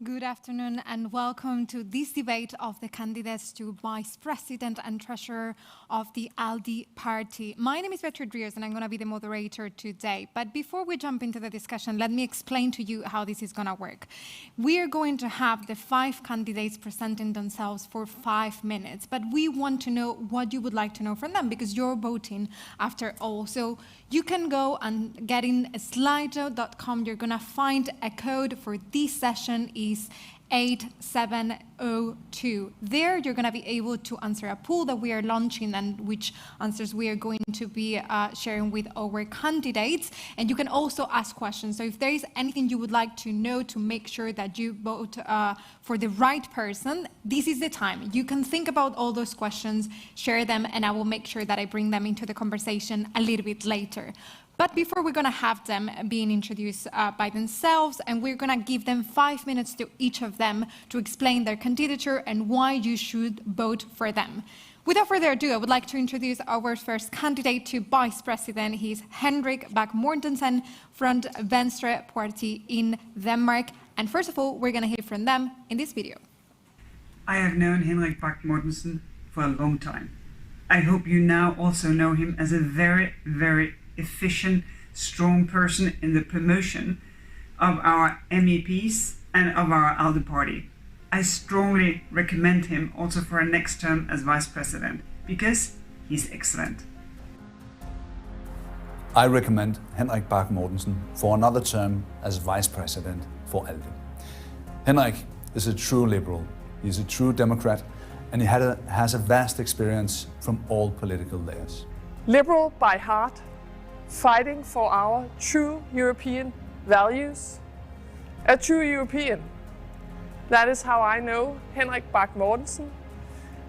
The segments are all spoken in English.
Good afternoon and welcome to this debate of the candidates to Vice President and Treasurer of the ALDE party. My name is Beatriz Rios and I'm going to be the moderator today. But before we jump into the discussion, let me explain to you how this is going to work. We are going to have the 5 candidates presenting themselves for 5 minutes, but we want to know what you would like to know from them because you're voting after all. So you can go and get in slido.com. You're going to find a code for this session is 8702. There you're going to be able to answer a poll that we are launching and which answers we are going to be sharing with our candidates. And you can also ask questions. So if there is anything you would like to know to make sure that you vote for the right person, this is the time. You can think about all those questions, share them, and I will make sure that I bring them into the conversation a little bit later. But before, we're going to have them being introduced by themselves, and we're going to give them 5 minutes to each of them to explain their candidature and why you should vote for them. Without further ado, I would like to introduce our first candidate to Vice President. He's Henrik Bach Mortensen from Venstre Party in Denmark. And first of all, we're going to hear from them in this video. I have known Henrik Bach Mortensen for a long time. I hope you now also know him as a very, very efficient, strong person in the promotion of our MEPs and of our ALDE party. I strongly recommend him also for a next term as Vice President because he's excellent. I recommend Henrik Bach Mortensen for another term as Vice President for ALDE. Henrik is a true liberal, he's a true Democrat, and he has a vast experience from all political layers. Liberal by heart, fighting for our true European values. A true European. That is how I know Henrik Bach Mortensen.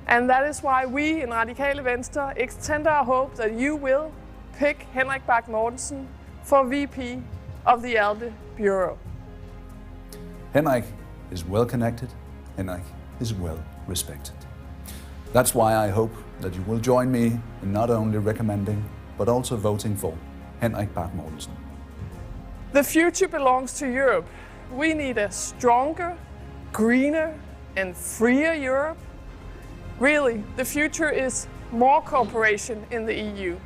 And that is why we in Radikale Venstre extend our hope that you will pick Henrik Bach Mortensen for VP of the ALDE Bureau. Henrik is well connected, Henrik is well respected. That's why I hope that you will join me in not only recommending but also voting for Henrik Bach Mortensen. The future belongs to Europe. We need a stronger, greener and freer Europe. Really, the future is more cooperation in the EU,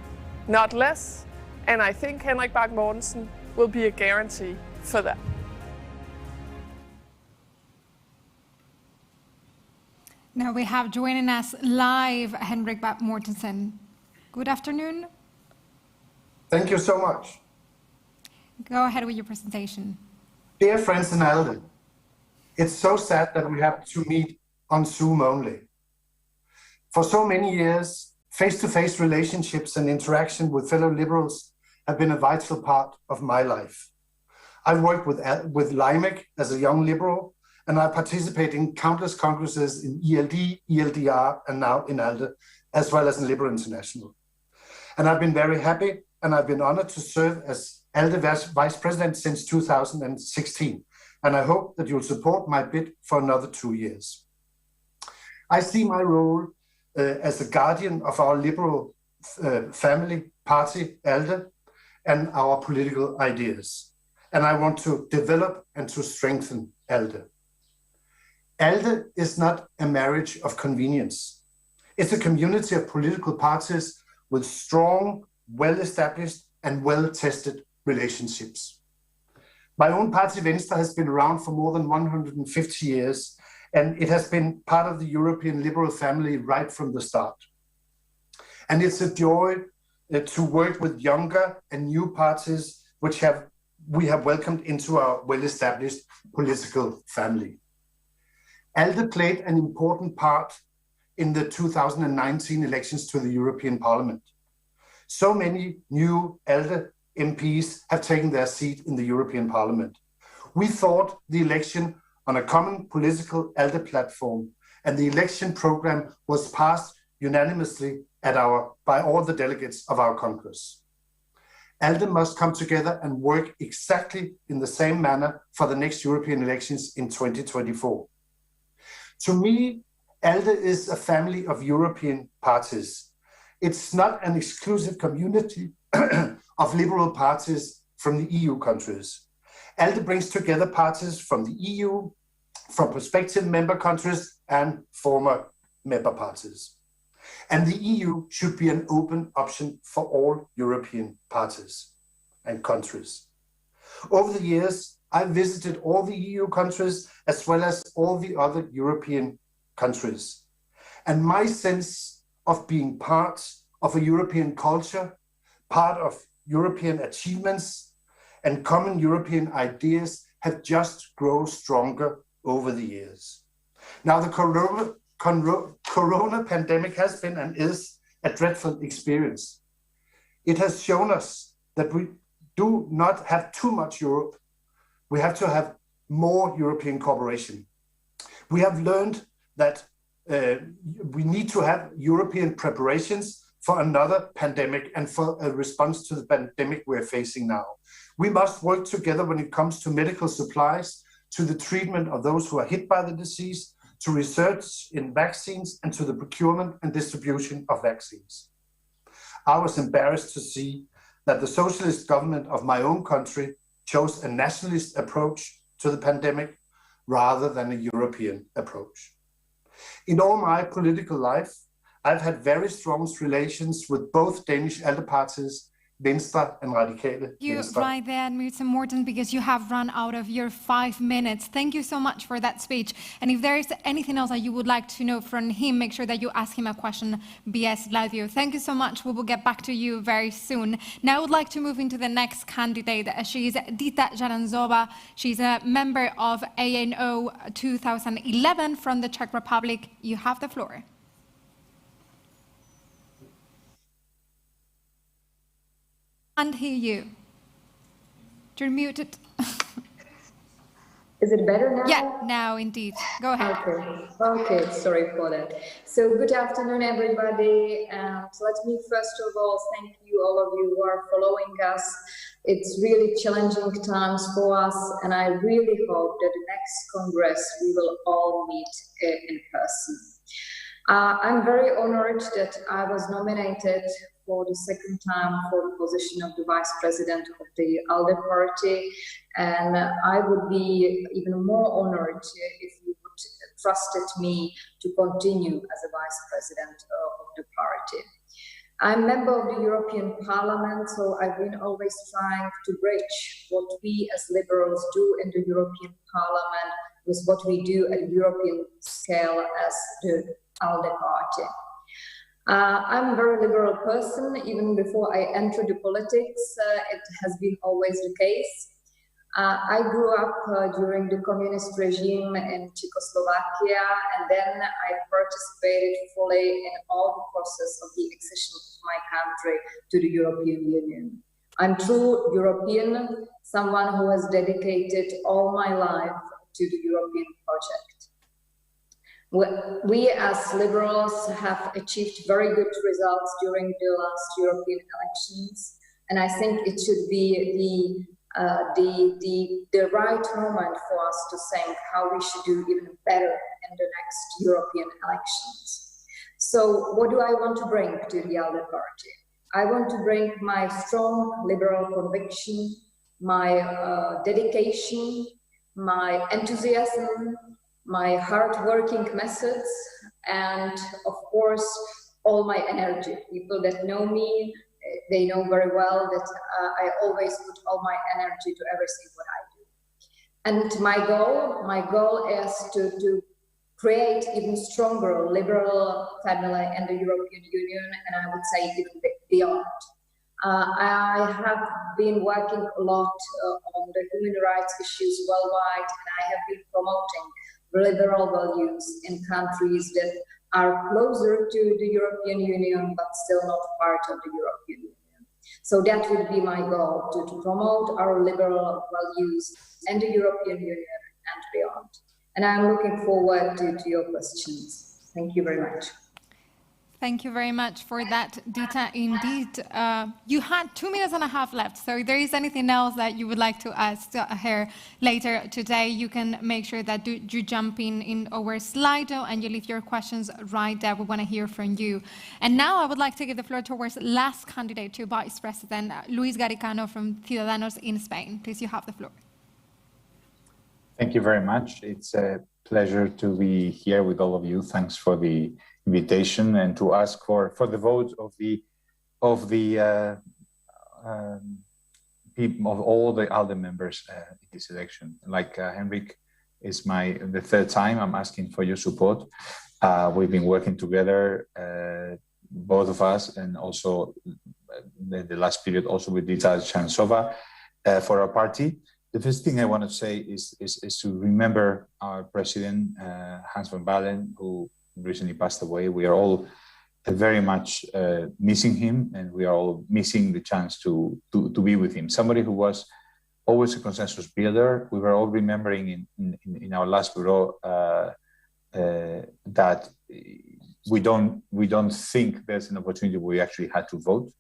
not less, and I think Henrik Bach Mortensen will be a guarantee for that. Now we have joining us live Henrik Bach Mortensen. Good afternoon. Thank you so much. Go ahead with your presentation. Dear friends in ALDE, it's so sad that we have to meet on Zoom only. For so many years, face-to-face relationships and interaction with fellow liberals have been a vital part of my life. I've worked with LIMEC as a young liberal, and I participate in countless congresses in ELD, ELDR, and now in ALDE, as well as in Liberal International. And I've been very happy and I've been honored to serve as ALDE Vice President since 2016. And I hope that you'll support my bid for another 2 years. I see my role as a guardian of our liberal family party, ALDE, and our political ideas. And I want to develop and to strengthen ALDE. ALDE is not a marriage of convenience. It's a community of political parties with strong, well-established and well-tested relationships. My own party, Venstre, has been around for more than 150 years, and it has been part of the European liberal family right from the start. And it's a joy to work with younger and new parties which we have welcomed into our well-established political family. ALDE played an important part in the 2019 elections to the European Parliament. So many new ALDE MPs have taken their seat in the European Parliament. We thought the election on a common political ALDE platform, and the election program was passed unanimously by all the delegates of our Congress. ALDE must come together and work exactly in the same manner for the next European elections in 2024. To me, ALDE is a family of European parties. It's not an exclusive community of liberal parties from the EU countries. ALDE brings together parties from the EU, from prospective member countries and former member parties. And the EU should be an open option for all European parties and countries. Over the years, I visited all the EU countries as well as all the other European countries. And my sense of being part of a European culture, part of European achievements, and common European ideas have just grown stronger over the years. Now, the corona pandemic has been and is a dreadful experience. It has shown us that we do not have too much Europe. We have to have more European cooperation. We have learned that we need to have European preparations for another pandemic and for a response to the pandemic we're facing now. We must work together when it comes to medical supplies, to the treatment of those who are hit by the disease, to research in vaccines, and to the procurement and distribution of vaccines. I was embarrassed to see that the socialist government of my own country chose a nationalist approach to the pandemic rather than a European approach. In all my political life, I've had very strong relations with both Danish ALDE parties, Venstre and Radikale Venstre. Right there, Mršo Mortensen, because you have run out of your 5 minutes. Thank you so much for that speech. And if there is anything else that you would like to know from him, make sure that you ask him a question via Slavio. Thank you so much. We will get back to you very soon. Now I would like to move into the next candidate. She is Dita Charanzová. She's a member of ANO 2011 from the Czech Republic. You have the floor. Can't hear you. You're muted. Is it better now? Yeah, now indeed. Go ahead. Okay, sorry for that. So good afternoon, everybody. And let me first of all thank you, all of you who are following us. It's really challenging times for us, and I really hope that the next Congress we will all meet in person. I'm very honored that I was nominated for the second time for the position of the Vice President of the ALDE party, and I would be even more honored if you would trusted me to continue as a Vice President of the party. I'm a member of the European Parliament, so I've been always trying to bridge what we as liberals do in the European Parliament with what we do at European scale as the ALDE party. I'm a very liberal person. Even before I entered the politics, it has been always the case. I grew up during the communist regime in Czechoslovakia, and then I participated fully in all the process of the accession of my country to the European Union. I'm true European, someone who has dedicated all my life to the European project. We as liberals have achieved very good results during the last European elections, and I think it should be the right moment for us to think how we should do even better in the next European elections. So what do I want to bring to the ALDE party? I want to bring my strong liberal conviction, my dedication, my enthusiasm, my hard-working methods, and of course, all my energy. People that know me, they know very well that I always put all my energy to everything what I do. And my goal is to create even stronger liberal family in the European Union, and I would say even beyond. I have been working a lot on the human rights issues worldwide, and I have been promoting liberal values in countries that are closer to the European Union, but still not part of the European Union. So that would be my goal, to promote our liberal values in the European Union and beyond. And I'm looking forward to your questions. Thank you very much. Thank you very much for that, Dita. Indeed, you had 2.5 minutes left, so if there is anything else that you would like to ask her later today, you can make sure that you jump in our Slido and you leave your questions right there. We want to hear from you. And now I would like to give the floor to our last candidate to Vice President, Luis Garicano from Ciudadanos in Spain. Please, you have the floor. Thank you very much. It's a pleasure to be here with all of you. Thanks for the invitation and to ask for the vote of all the ALDE members in this election. Like Henrik, is the third time I'm asking for your support. We've been working together, both of us, and also the last period also with Dita Charanzová for our party. The first thing I want to say is to remember our president, Hans van Baalen, who recently passed away. We are all very much missing him, and we are all missing the chance to be with him. Somebody who was always a consensus builder. We were all remembering in our last bureau that we don't think there's an opportunity where we actually had to vote.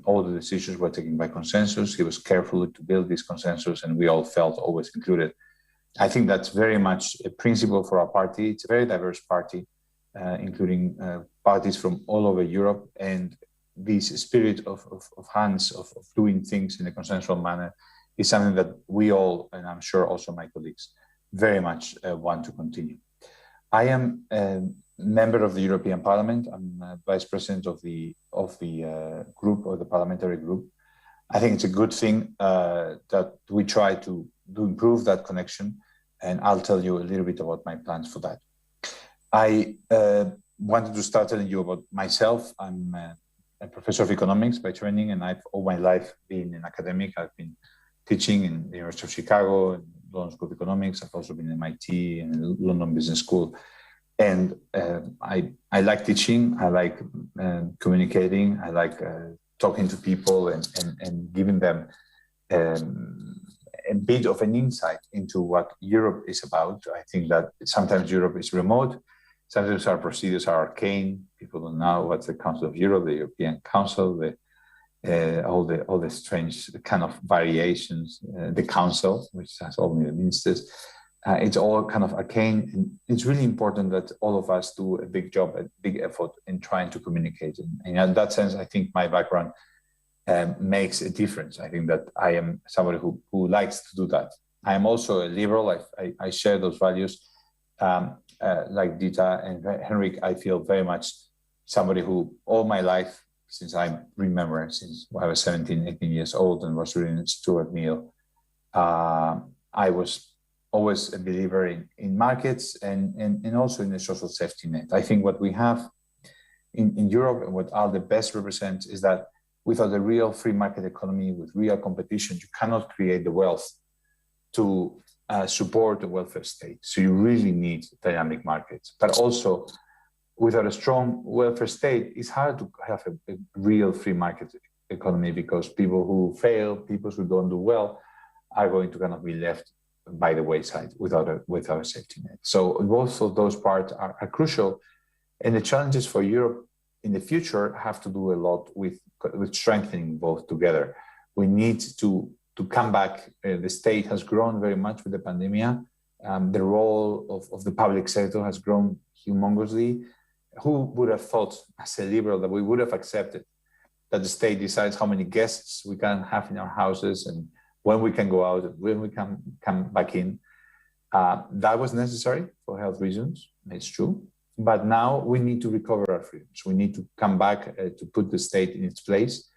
All the decisions were taken by consensus. He was careful to build this consensus, and we all felt always included. I think that's very much a principle for our party. It's a very diverse party, including parties from all over Europe, and this spirit of Hans, of doing things in a consensual manner, is something that we all, and I'm sure also my colleagues, very much want to continue. I am a member of the European Parliament. I'm vice president of the group, or the parliamentary group. I think it's a good thing that we try to improve that connection, and I'll tell you a little bit about my plans for that. I wanted to start telling you about myself. I'm a professor of economics by training, and I've all my life been an academic. I've been teaching in the University of Chicago, and London School of Economics. I've also been in MIT and London Business School. And I like teaching. I like communicating. I like talking to people and giving them a bit of an insight into what Europe is about. I think that sometimes Europe is remote. Sometimes our procedures are arcane. People don't know what's the Council of Europe, the European Council, all the strange kind of variations, the Council, which has only the ministers. It's all kind of arcane, and it's really important that all of us do a big job, a big effort in trying to communicate. And in that sense, I think my background makes a difference. I think that I am somebody who likes to do that. I am also a liberal. I share those values. Like Dita and Henrik, I feel very much somebody who all my life, since I remember, since I was 17, 18 years old and was reading Stuart Mill, I was always a believer in markets and also in the social safety net. I think what we have in Europe and what ALDE best represents is that without a real free market economy with real competition, you cannot create the wealth to support the welfare state. So you really need dynamic markets. But also, without a strong welfare state, it's hard to have a real free market economy, because people who fail, people who don't do well, are going to kind of be left by the wayside without a safety net. So both of those parts are crucial. And the challenges for Europe in the future have to do a lot with strengthening both together. We need to come back. The state has grown very much with the pandemic. The role of the public sector has grown humongously. Who would have thought, as a liberal, that we would have accepted that the state decides how many guests we can have in our houses and when we can go out and when we can come back in? That was necessary for health reasons, it's true. But now we need to recover our freedoms. We need to come back to put the state in its place.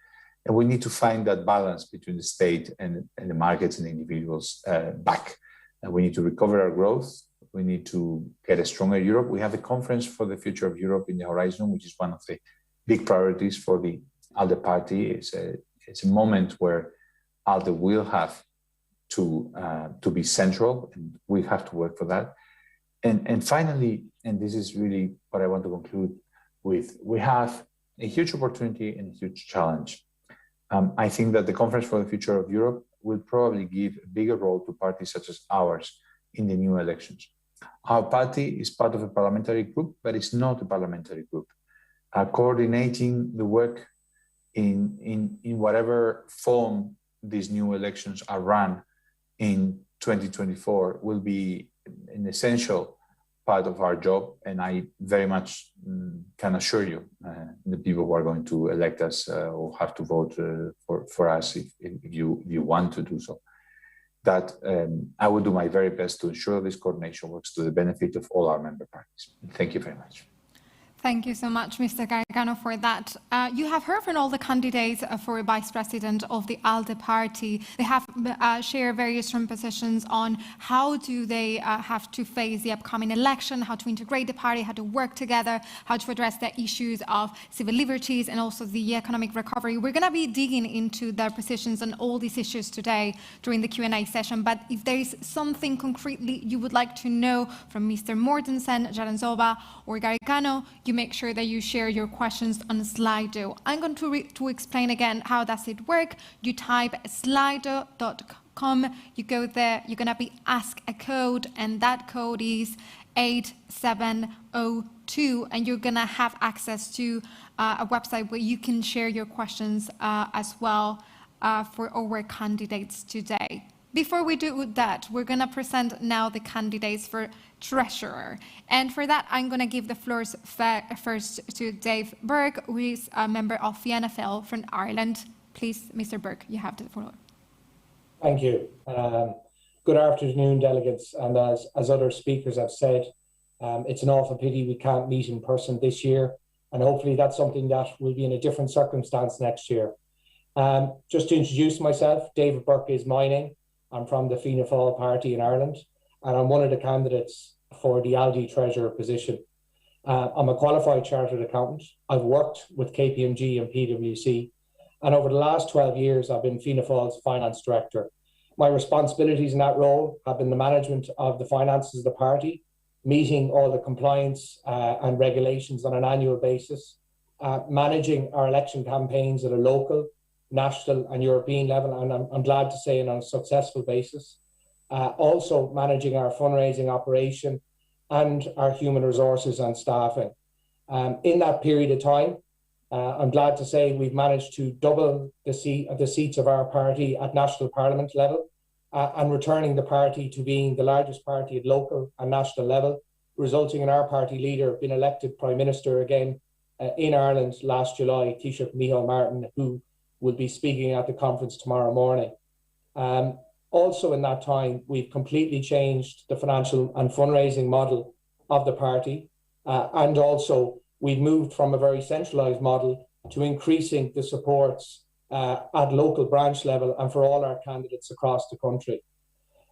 And we need to find that balance between the state and the markets and the individuals back. And we need to recover our growth. We need to get a stronger Europe. We have a conference for the future of Europe in the horizon, which is one of the big priorities for the ALDE party. It's a moment where ALDE will have to be central, and we have to work for that. And finally, and this is really what I want to conclude with, we have a huge opportunity and a huge challenge. I think that the Conference for the Future of Europe will probably give a bigger role to parties such as ours in the new elections. Our party is part of a parliamentary group, but it's not a parliamentary group. Coordinating the work in whatever form these new elections are run in 2024 will be an essential part of our job, and I very much can assure you, the people who are going to elect us or have to vote for us if you want to do so. that I will do my very best to ensure this coordination works to the benefit of all our member parties. Thank you very much. Thank you so much, Mr. Garicano, for that. You have heard from all the candidates for Vice President of the ALDE party. They have shared various strong positions on how do they have to face the upcoming election, how to integrate the party, how to work together, how to address the issues of civil liberties and also the economic recovery. We're going to be digging into their positions on all these issues today during the Q&A session. But if there is something concretely you would like to know from Mr. Mortensen, Charanzová, or Garicano, you make sure that you share your questions on Slido. I'm going to explain again how does it work. You type slido.com, you go there, you're going to be asked a code, and that code is 8702, and you're going to have access to a website where you can share your questions as well for our candidates today. Before we do that, we're going to present now the candidates for treasurer. And for that, I'm going to give the floor first to Dave Burke, who is a member of the NFL from Ireland. Please, Mr. Burke, you have the floor. Thank you. Good afternoon, delegates. And as other speakers have said, it's an awful pity we can't meet in person this year. And hopefully that's something that will be in a different circumstance next year. Just to introduce myself, David Burke is my name. I'm from the Fianna Fáil party in Ireland, and I'm one of the candidates for the ALDE treasurer position. I'm a qualified chartered accountant. I've worked with KPMG and PwC, and over the last 12 years, I've been Fianna Fáil's finance director. My responsibilities in that role have been the management of the finances of the party, meeting all the compliance and regulations on an annual basis, managing our election campaigns at a local, national and European level, and I'm glad to say on a successful basis. Also managing our fundraising operation and our human resources and staffing. In that period of time, I'm glad to say we've managed to double the seats of our party at national parliament level and returning the party to being the largest party at local and national level, resulting in our party leader being elected Prime Minister again in Ireland last July, Taoiseach Micheál Martin, who will be speaking at the conference tomorrow morning. Also in that time, we've completely changed the financial and fundraising model of the party. And also we've moved from a very centralised model to increasing the supports at local branch level and for all our candidates across the country.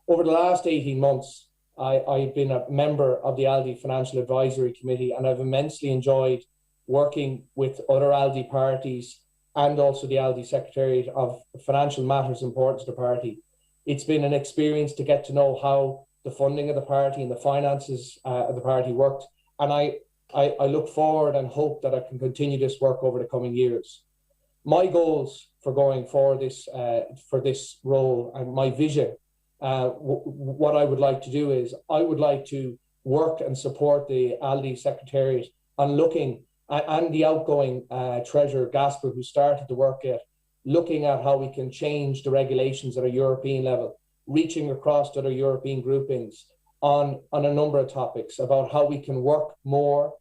Over the last 18 months, I've been a member of the ALDE Financial Advisory Committee, and I've immensely enjoyed working with other ALDE parties and also the ALDE Secretariat of Financial Matters important to the party. It's been an experience to get to know how the funding of the party and the finances of the party worked. And I look forward and hope that I can continue this work over the coming years. My goals for going for this role and my vision, what I would like to do is I would like to work and support the ALDE Secretariat on looking and the outgoing Treasurer Gasper, who started the work at looking at how we can change the regulations at a European level, reaching across to other European groupings on a number of topics about how we can work more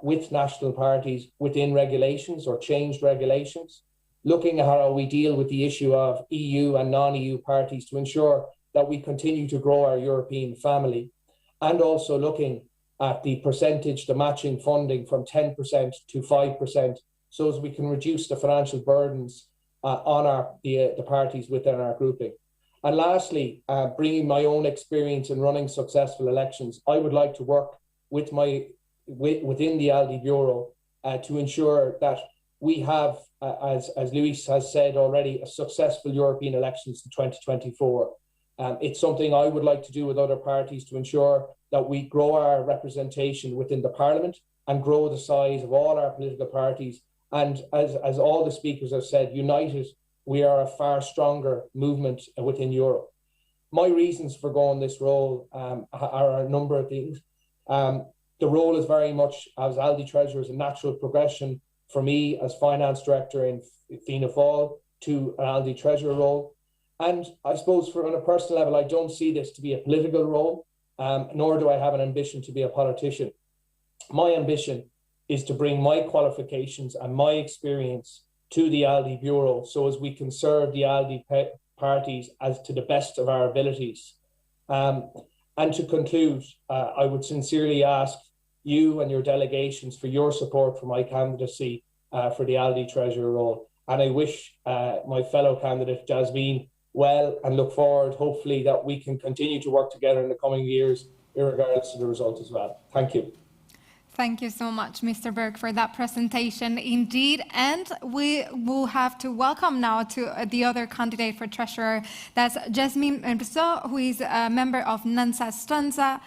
with national parties within regulations or changed regulations, looking at how we deal with the issue of EU and non-EU parties to ensure that we continue to grow our European family, and also looking at the percentage, the matching funding from 10% to 5%, so as we can reduce the financial burdens on the parties within our grouping. And lastly, bringing my own experience in running successful elections, I would like to work with within the ALDE Bureau to ensure that we have, as Luis has said already, a successful European elections in 2024. It's something I would like to do with other parties to ensure that we grow our representation within the Parliament and grow the size of all our political parties. And as all the speakers have said, united, we are a far stronger movement within Europe. My reasons for going this role are a number of things. The role is very much, as ALDE Treasurer, is a natural progression for me as Finance Director in Fianna Fáil to an ALDE Treasurer role. And I suppose on a personal level, I don't see this to be a political role, nor do I have an ambition to be a politician. My ambition is to bring my qualifications and my experience to the ALDE Bureau so as we can serve the ALDE parties as to the best of our abilities. And to conclude, I would sincerely ask you and your delegations for your support for my candidacy for the ALDE Treasurer role. And I wish my fellow candidate, Jasmina, well, and look forward, hopefully, that we can continue to work together in the coming years, regardless of the result as well. Thank you. Thank you so much, Mr. Burke, for that presentation indeed. And we will have to welcome now to the other candidate for treasurer. That's Jasmina Mršo, who is a member of Nansa Stranza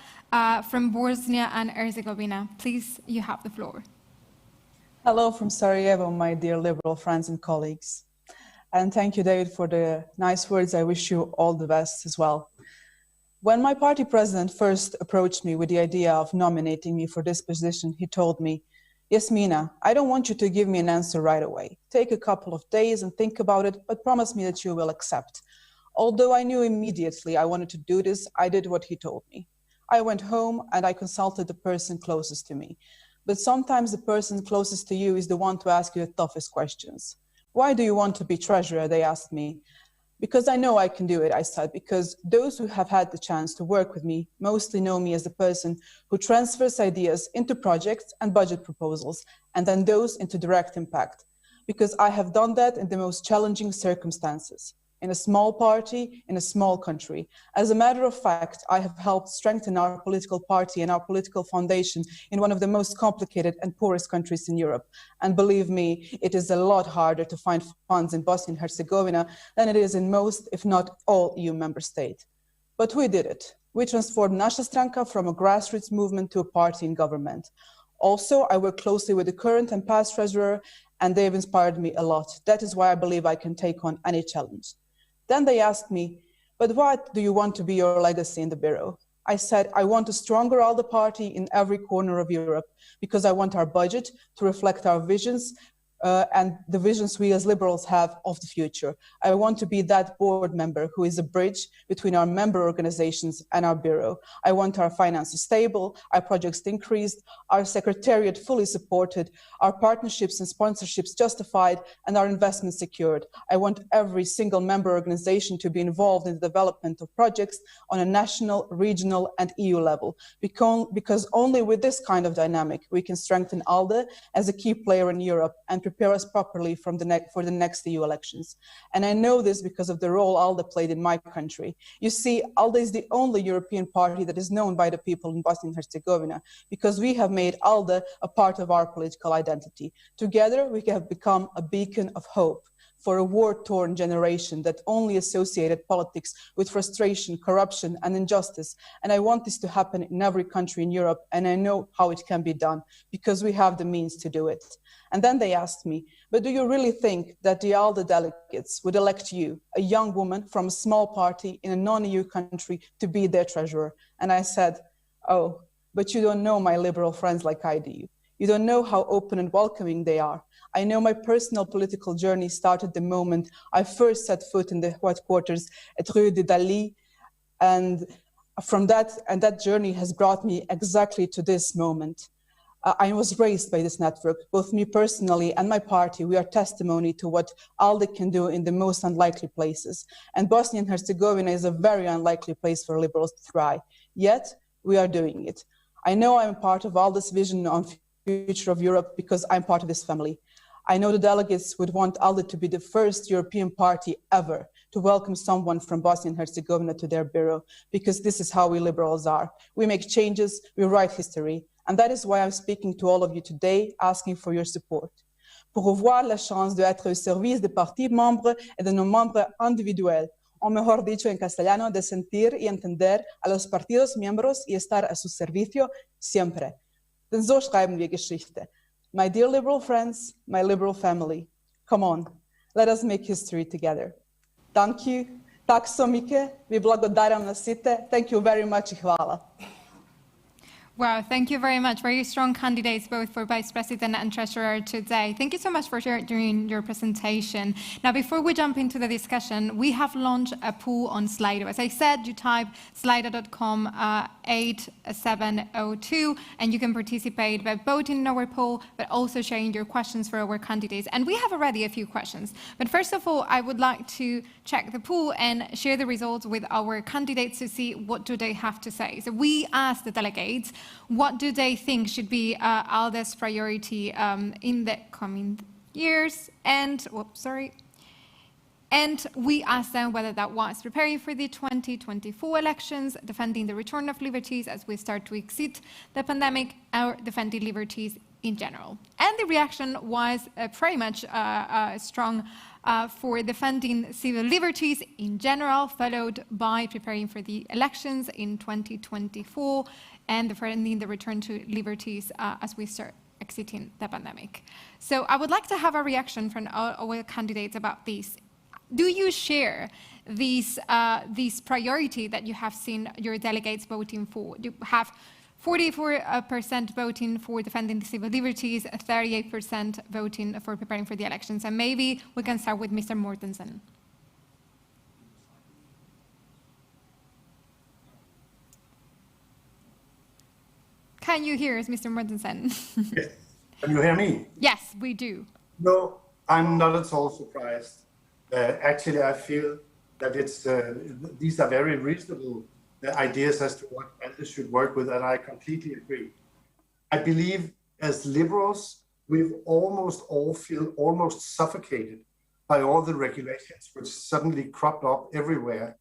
from Bosnia and Herzegovina. Please, you have the floor. Hello from Sarajevo, my dear Liberal friends and colleagues. And thank you, David, for the nice words. I wish you all the best as well. When my party president first approached me with the idea of nominating me for this position, he told me, Jasmina, I don't want you to give me an answer right away. Take a couple of days and think about it, but promise me that you will accept. Although I knew immediately I wanted to do this, I did what he told me. I went home and I consulted the person closest to me. But sometimes the person closest to you is the one to ask you the toughest questions. Why do you want to be treasurer? They asked me. Because I know I can do it, I said, because those who have had the chance to work with me mostly know me as the person who transfers ideas into projects and budget proposals, and then those into direct impact. Because I have done that in the most challenging circumstances, in a small party, in a small country. As a matter of fact, I have helped strengthen our political party and our political foundation in one of the most complicated and poorest countries in Europe. And believe me, it is a lot harder to find funds in Bosnia and Herzegovina than it is in most, if not all, EU member states. But we did it. We transformed Naša stranka from a grassroots movement to a party in government. Also, I work closely with the current and past treasurer, and they've inspired me a lot. That is why I believe I can take on any challenge. Then they asked me, but what do you want to be your legacy in the Bureau? I said, I want a stronger ALDE party in every corner of Europe, because I want our budget to reflect our visions and the visions we as Liberals have of the future. I want to be that board member who is a bridge between our member organizations and our Bureau. I want our finances stable, our projects increased, our secretariat fully supported, our partnerships and sponsorships justified, and our investments secured. I want every single member organization to be involved in the development of projects on a national, regional, and EU level, because only with this kind of dynamic we can strengthen ALDE as a key player in Europe and prepare us properly for the next EU elections. And I know this because of the role ALDE played in my country. You see, ALDE is the only European party that is known by the people in Bosnia and Herzegovina, because we have made ALDE a part of our political identity. Together, we have become a beacon of hope for a war-torn generation that only associated politics with frustration, corruption, and injustice. And I want this to happen in every country in Europe, and I know how it can be done, because we have the means to do it. And then they asked me, but do you really think that the ALDE delegates would elect you, a young woman from a small party in a non-EU country, to be their treasurer? And I said, oh, but you don't know my Liberal friends like I do. You don't know how open and welcoming they are. I know my personal political journey started the moment I first set foot in the headquarters at Rue de Dali, and that journey has brought me exactly to this moment. I was raised by this network, both me personally and my party. We are testimony to what ALDE can do in the most unlikely places. And Bosnia and Herzegovina is a very unlikely place for Liberals to thrive. Yet, we are doing it. I know I'm part of ALDE's vision on future of Europe because I'm part of this family. I know the delegates would want ALDE to be the first European party ever to welcome someone from Bosnia and Herzegovina to their bureau, because this is how we Liberals are. We make changes, we write history. And that is why I'm speaking to all of you today, asking for your support. Pour avoir la chance de être au service des partis membres et de nos membres individuels, o mejor dicho en castellano, de sentir y entender a los partidos miembros y estar a su servicio siempre. Denn so schreiben wir Geschichte. My dear Liberal friends, my Liberal family, come on, let us make history together. Thank you. Tak so mycket. Vi благодарам na site. Thank you very much. Hvala. Wow, thank you very much. Very strong candidates, both for Vice President and Treasurer today. Thank you so much for sharing your presentation. Now, before we jump into the discussion, we have launched a poll on Slido. As I said, you type slido.com 8702, and you can participate by voting in our poll, but also sharing your questions for our candidates. And we have already a few questions. But first of all, I would like to check the poll and share the results with our candidates to see what do they have to say. So we asked the delegates, what do they think should be ALDE's priority in the coming years? And we asked them whether that was preparing for the 2024 elections, defending the return of liberties as we start to exit the pandemic, or defending liberties in general. And the reaction was pretty much strong for defending civil liberties in general, followed by preparing for the elections in 2024 and defending the return to liberties as we start exiting the pandemic. So I would like to have a reaction from our candidates about this. Do you share these priority that you have seen your delegates voting for? You have 44% voting for defending the civil liberties, 38% voting for preparing for the elections. And maybe we can start with Mr. Mortensen. Can you hear us, Mr. Mortensen? Yes. Can you hear me? Yes, we do. No, I'm not at all surprised. Actually, I feel that these are very reasonable ideas as to what ALDE should work with, and I completely agree. I believe as liberals, we've almost all feel almost suffocated by all the regulations which suddenly cropped up everywhere.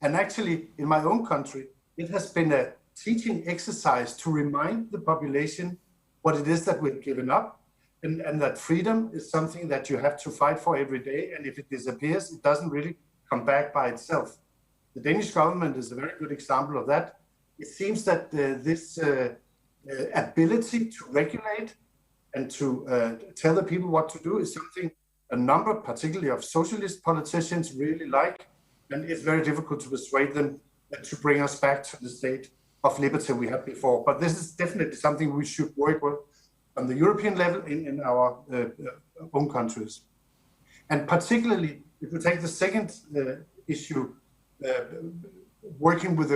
And actually, in my own country, it has been a teaching exercise to remind the population what it is that we've given up, and that freedom is something that you have to fight for every day. And if it disappears, it doesn't really come back by itself. The Danish government is a very good example of that. It seems that this ability to regulate and to tell the people what to do is something a number, particularly of socialist politicians, really like. And it's very difficult to persuade them to bring us back to the state of liberty we had before. But this is definitely something we should work with on the European level in our own countries. And particularly, if we take the second issue, working with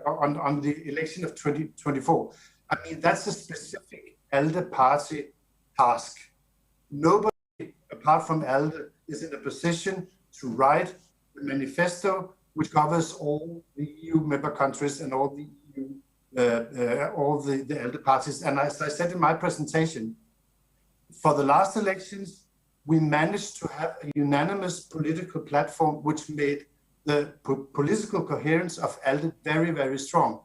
on the election of 2024, I mean, that's a specific ALDE party task. Nobody apart from ALDE is in a position to write the manifesto which covers all the EU member countries and all the EU, all the ALDE parties. And as I said in my presentation, for the last elections, we managed to have a unanimous political platform which made the political coherence of ALDE very, very strong.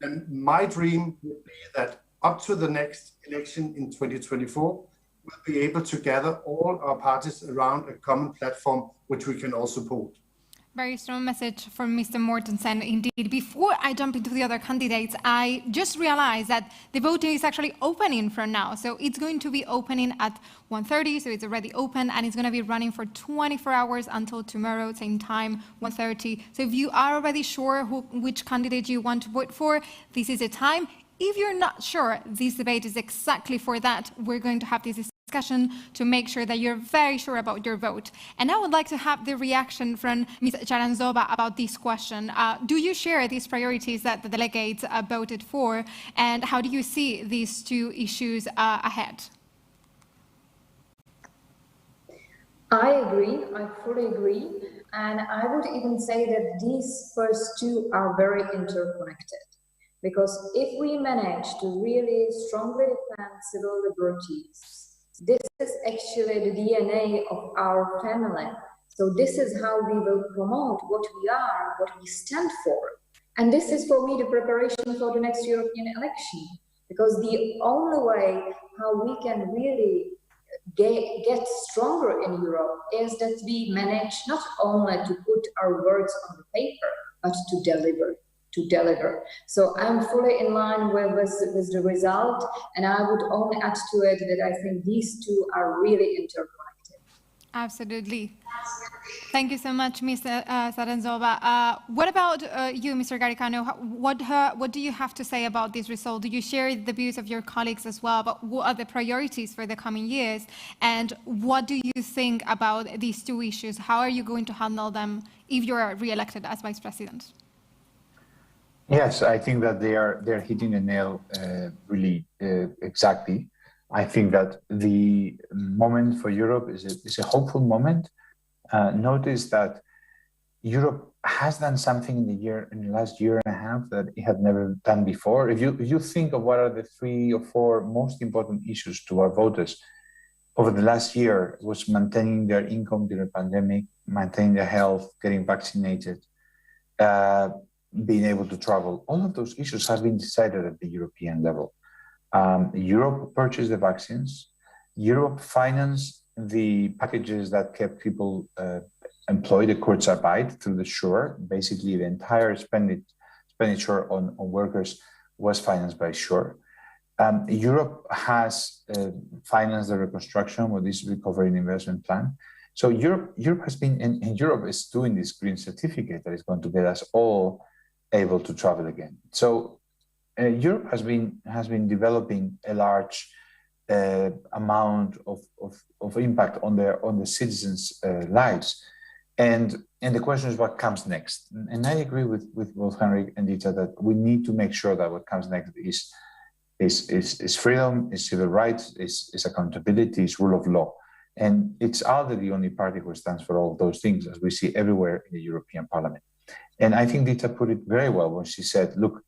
And my dream would be that up to the next election in 2024, we'll be able to gather all our parties around a common platform which we can all support. Very strong message from Mr. Mortensen, indeed. Before I jump into the other candidates, I just realized that the voting is actually opening from now. So it's going to be opening at 1:30, so it's already open, and it's going to be running for 24 hours until tomorrow, same time, 1:30. So if you are already sure which candidate you want to vote for, this is the time. If you're not sure, this debate is exactly for that. We're going to have this discussion to make sure that you're very sure about your vote. And I would like to have the reaction from Ms. Charanzová about this question. Do you share these priorities that the delegates voted for, and how do you see these two issues ahead? I agree, I fully agree. And I would even say that these first two are very interconnected. Because if we manage to really strongly defend civil liberties, this is actually the DNA of our family. So this is how we will promote what we are, what we stand for. And this is for me the preparation for the next European election. Because the only way how we can really get stronger in Europe is that we manage not only to put our words on the paper, but to deliver. So I'm fully in line with the result, and I would only add to it that I think these two are really interconnected. Absolutely. Thank you so much, Ms. Charanzová. What about you, Mr. Garicano? What do you have to say about this result? Do you share the views of your colleagues as well? But what are the priorities for the coming years? And what do you think about these two issues? How are you going to handle them if you are re-elected as Vice President? Yes, I think that they're hitting the nail really exactly. I think that the moment for Europe is a hopeful moment. Notice that Europe has done something in the last year and a half that it had never done before. If you think of what are the 3 or 4 most important issues to our voters over the last year, was maintaining their income during the pandemic, maintaining their health, getting vaccinated, being able to travel. All of those issues have been decided at the European level. Europe purchased the vaccines. Europe financed the packages that kept people employed, the Kurzarbeit, through the SURE. Basically, the entire expenditure on workers was financed by SURE. Europe has financed the reconstruction with this recovery and investment plan. So Europe has been, and Europe is doing this green certificate that is going to get us all able to travel again. So Europe has been developing a large amount of impact on the citizens' lives, and the question is what comes next. And I agree with both Henrik and Dita that we need to make sure that what comes next is freedom, is civil rights, is accountability, is rule of law. And it's ALDE the only party who stands for all of those things, as we see everywhere in the European Parliament. And I think Dita put it very well when she said, look,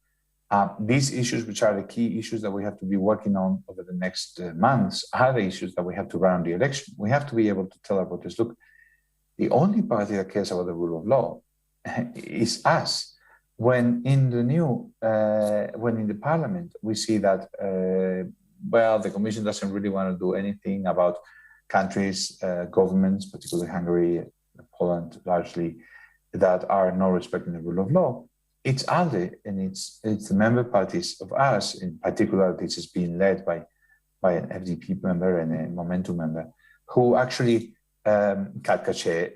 these issues, which are the key issues that we have to be working on over the next months, are the issues that we have to run on the election. We have to be able to tell our voters, look, the only party that cares about the rule of law is us. When in the Parliament, we see that, the Commission doesn't really want to do anything about countries, governments, particularly Hungary, Poland, largely, that are not respecting the rule of law. It's ALDE and it's the member parties of us, in particular, this is being led by an FDP member and a Momentum member, who actually, Katkache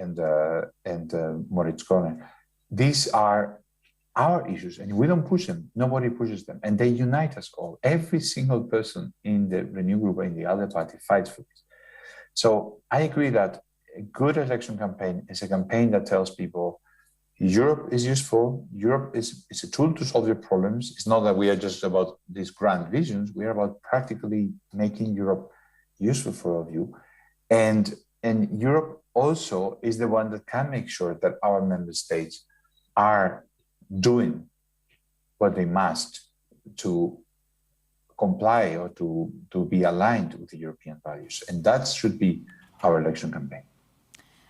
and Moritz Kroner, these are our issues, and we don't push them. Nobody pushes them, and they unite us all. Every single person in the Renew Group and the ALDE party fights for this. So I agree that a good election campaign is a campaign that tells people Europe is useful. Europe is a tool to solve your problems. It's not that we are just about these grand visions. We are about practically making Europe useful for all of you. And Europe also is the one that can make sure that our member states are doing what they must to comply or to be aligned with the European values. And that should be our election campaign.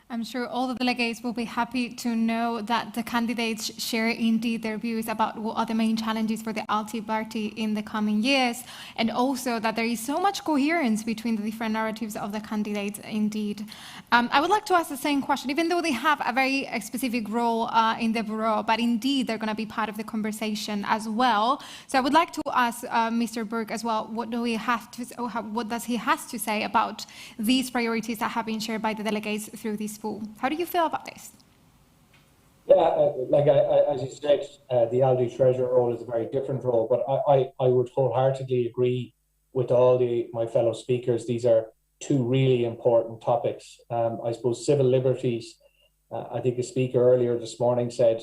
I'm sure all the delegates will be happy to know that the candidates share indeed their views about what are the main challenges for the ALDE party in the coming years, and also that there is so much coherence between the different narratives of the candidates indeed. I would like to ask the same question, even though they have a very specific role in the Bureau, but indeed they're going to be part of the conversation as well. So I would like to ask Mr. Burke as well, what does he have to say about these priorities that have been shared by the delegates through this pool? How do you feel about this? Yeah, as you said, the ALDE treasurer role is a very different role, but I would wholeheartedly agree with all my fellow speakers. These are two really important topics. I suppose civil liberties, I think a speaker earlier this morning said,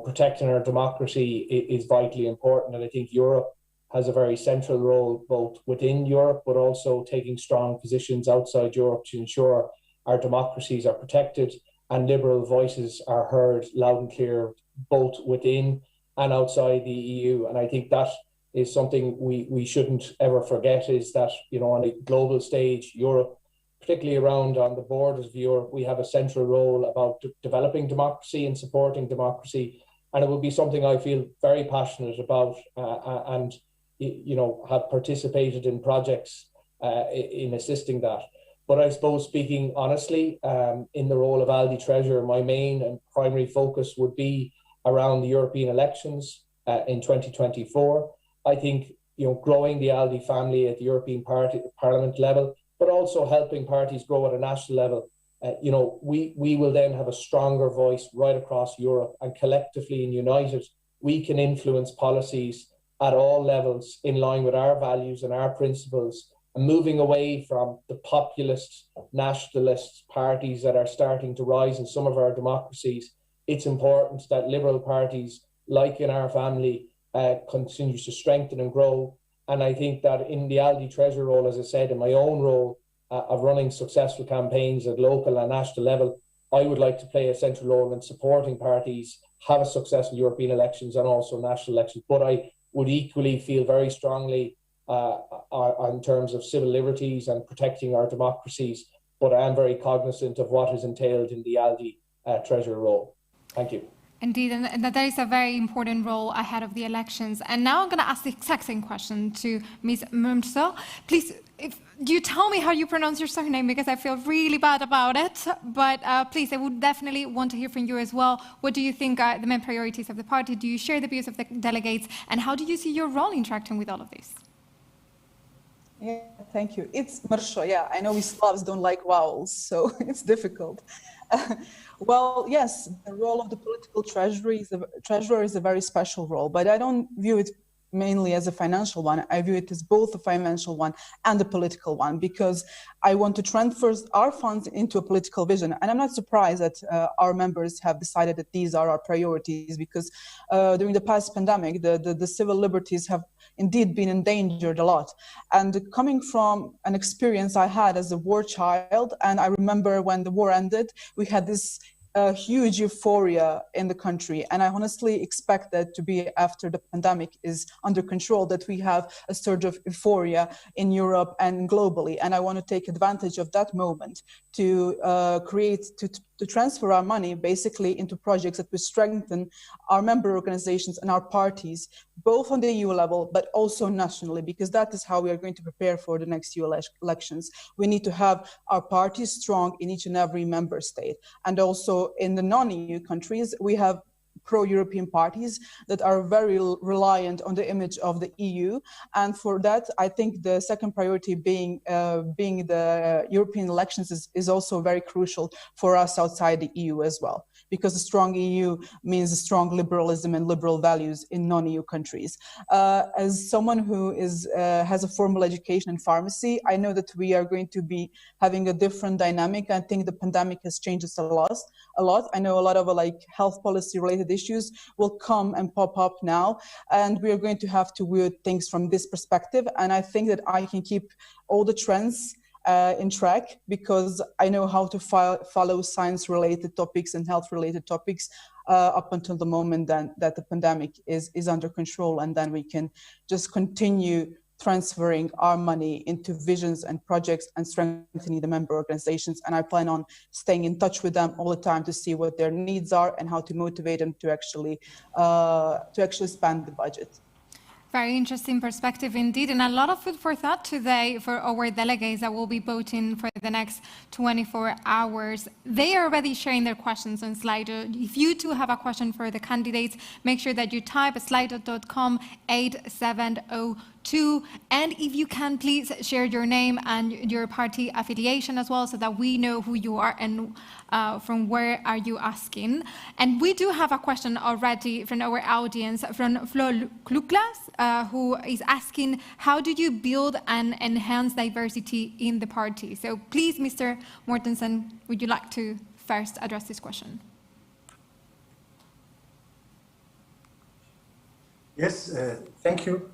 protecting our democracy is vitally important. And I think Europe has a very central role, both within Europe, but also taking strong positions outside Europe to ensure our democracies are protected and liberal voices are heard loud and clear, both within and outside the EU. And I think that is something we shouldn't ever forget, is that, on a global stage, Europe, particularly around on the borders of Europe, we have a central role about developing democracy and supporting democracy. And it would be something I feel very passionate about and have participated in projects in assisting that. But I suppose, speaking honestly, in the role of ALDE treasurer, my main and primary focus would be around the European elections in 2024. I think, growing the ALDE family at the European Parliament level, but also helping parties grow at a national level we will then have a stronger voice right across Europe, and collectively and united, we can influence policies at all levels in line with our values and our principles, and moving away from the populist, nationalist parties that are starting to rise in some of our democracies. It's important that liberal parties, like in our family, continues to strengthen and grow. And I think that in the ALDE treasurer role, as I said, in my own role of running successful campaigns at local and national level, I would like to play a central role in supporting parties have a successful European elections and also national elections. But I would equally feel very strongly in terms of civil liberties and protecting our democracies. But I am very cognizant of what is entailed in the ALDE treasurer role. Thank you. Indeed, and that is a very important role ahead of the elections. And now I'm going to ask the exact same question to Ms. Mršo. Please, do you tell me how you pronounce your surname, because I feel really bad about it. But please, I would definitely want to hear from you as well. What do you think are the main priorities of the party? Do you share the views of the delegates? And how do you see your role interacting with all of this? Yeah, thank you. It's Mršo. Yeah, I know we Slavs don't like vowels, so it's difficult. Well, yes, the role of the political treasurer is a very special role, but I don't view it mainly as a financial one. I view it as both a financial one and a political one, because I want to transfer our funds into a political vision. And I'm not surprised that our members have decided that these are our priorities, because during the past pandemic, the civil liberties have indeed been endangered a lot. And coming from an experience I had as a war child, and I remember when the war ended, we had this huge euphoria in the country. And I honestly expect that to be after the pandemic is under control, that we have a surge of euphoria in Europe and globally. And I want to take advantage of that moment to to transfer our money basically into projects that will strengthen our member organizations and our parties, both on the EU level, but also nationally, because that is how we are going to prepare for the next EU elections. We need to have our parties strong in each and every member state. And also in the non-EU countries, we have pro-European parties that are very reliant on the image of the EU. And for that, I think the second priority being the European elections is also very crucial for us outside the EU as well, because a strong EU means a strong liberalism and liberal values in non-EU countries. As someone who has a formal education in pharmacy, I know that we are going to be having a different dynamic. I think the pandemic has changed us a lot. I know a lot of health policy related issues will come and pop up now, and we are going to have to view things from this perspective. And I think that I can keep all the trends in track, because I know how to follow science-related topics and health-related topics up until the moment that the pandemic is under control, and then we can just continue transferring our money into visions and projects and strengthening the member organizations. And I plan on staying in touch with them all the time to see what their needs are and how to motivate them to actually spend the budget. Very interesting perspective indeed, and a lot of food for thought today for our delegates that will be voting for the next 24 hours. They are already sharing their questions on Slido. If you too have a question for the candidates, make sure that you type slido.com 8702. And if you can, please share your name and your party affiliation as well, so that we know who you are and from where are you asking. And we do have a question already from our audience, from Flo Kluklas, who is asking, how do you build and enhance diversity in the party? So please, Mr. Mortensen, would you like to first address this question? Yes, thank you.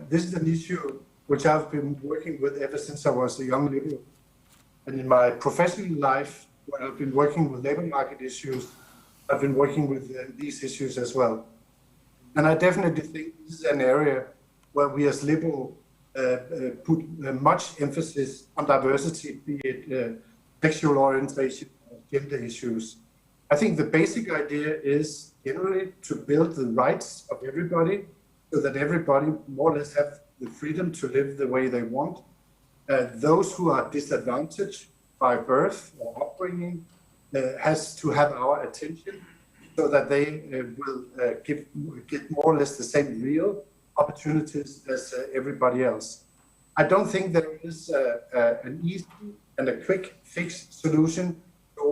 This is an issue which I've been working with ever since I was a young liberal. And in my professional life, when I've been working with labor market issues, I've been working with these issues as well. And I definitely think this is an area where we as liberal put much emphasis on diversity, be it sexual orientation or gender issues. I think the basic idea is generally to build the rights of everybody, so that everybody more or less have the freedom to live the way they want. Those who are disadvantaged by birth or upbringing has to have our attention, so that they will get more or less the same real opportunities as everybody else. I don't think there is an easy and a quick fix solution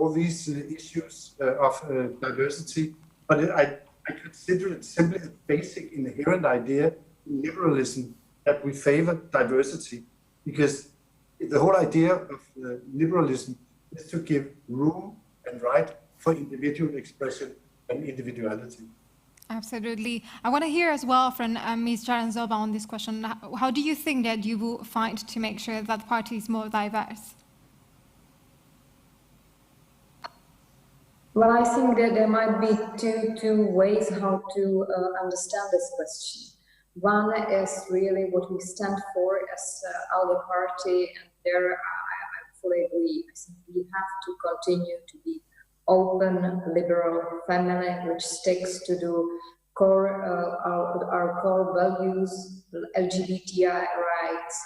all these issues of diversity, but I consider it simply a basic inherent idea in liberalism that we favor diversity, because the whole idea of liberalism is to give room and right for individual expression and individuality. Absolutely. I want to hear as well from Ms. Charanzová on this question. How do you think that you will find to make sure that the party is more diverse? Well, I think that there might be two ways how to understand this question. One is really what we stand for as ALDE party, and there I fully agree. I think we have to continue to be open, liberal family, which sticks to the core, our core values, LGBTI rights,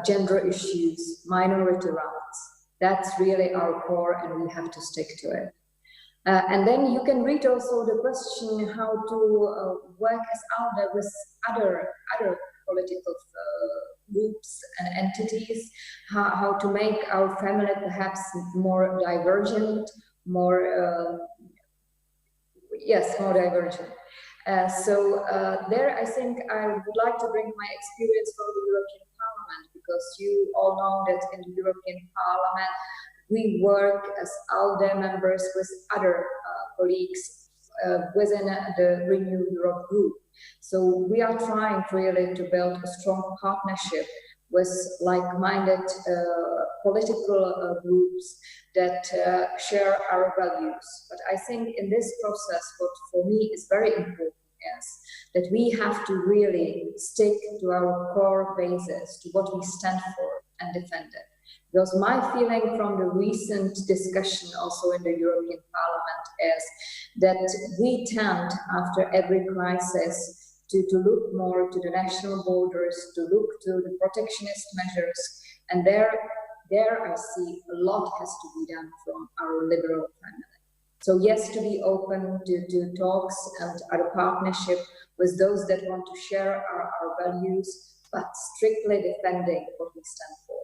gender issues, minority rights. That's really our core, and we have to stick to it. And then you can read also the question how to work as ALDE with other political groups and entities, how to make our family perhaps more divergent, more divergent. So there I think I would like to bring my experience from the European Parliament, because you all know that in the European Parliament we work as ALDE members with other colleagues within the Renew Europe group. So we are trying really to build a strong partnership with like-minded political groups that share our values. But I think in this process, what for me is very important is that we have to really stick to our core basis, to what we stand for and defend it. Because my feeling from the recent discussion also in the European Parliament is that we tend, after every crisis, to look more to the national borders, to look to the protectionist measures, and there I see a lot has to be done from our liberal family. So yes, to be open to talks and our partnership with those that want to share our values, but strictly defending what we stand for.